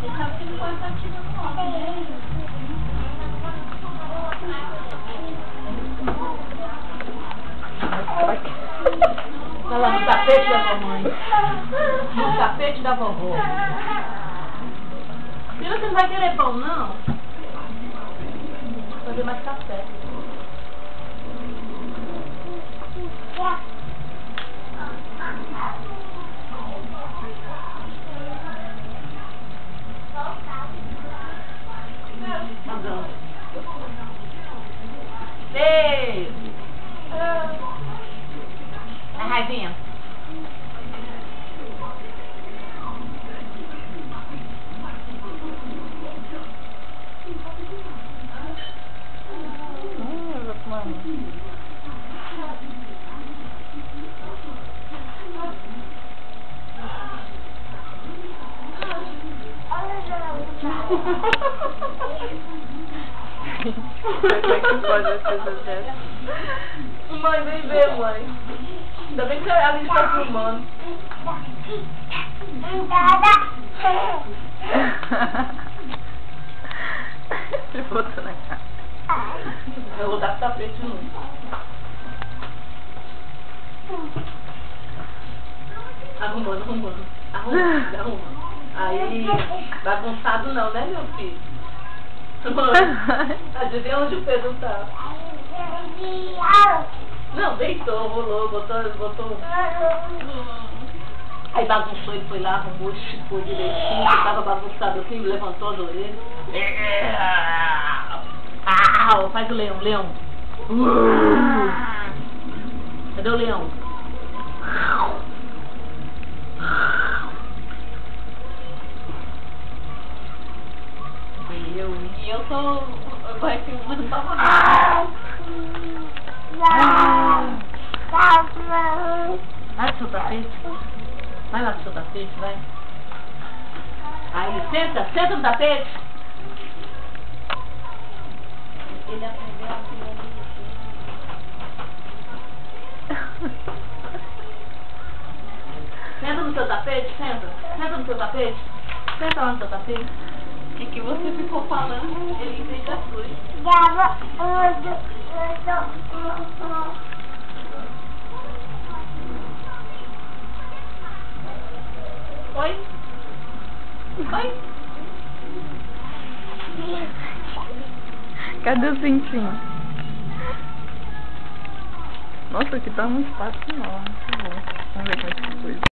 Ele sabe que não pode estar tirando foto, né? Vai lá no tapete da mamãe. No tapete da vovó. Filho, você não vai querer pão, não? Vou fazer mais café. Ei! A raivinha. Vou tomar Como é que pode as coisas dessas? Mãe, vem ver, mãe. Ainda bem que a Alice está filmando. Ele botou na cara. Eu vou dar pro tapete de novo. Arrumando. Arruma. Aí, bagunçado não, né, meu filho? Adivinha onde o Pedro tá? Não, deitou, rolou, botou. Aí bagunçou, ele foi lá, arrumou, chupou direitinho, tava bagunçado assim, levantou as orelhas. Faz o leão. Cadê o leão? E eu sou. Vai filmando só uma vez. Vai pro seu tapete. Vai lá pro seu tapete, vai. Aí, senta no tapete. Ele aprendeu a vir Senta no seu tapete, senta. Senta no seu tapete. Senta lá no seu tapete. O que você ficou falando? Ele entende as coisas. Oi? Cadê o pintinho? Nossa, aqui tá um espaço enorme. Que bom. Vamos ver como é que ficou isso.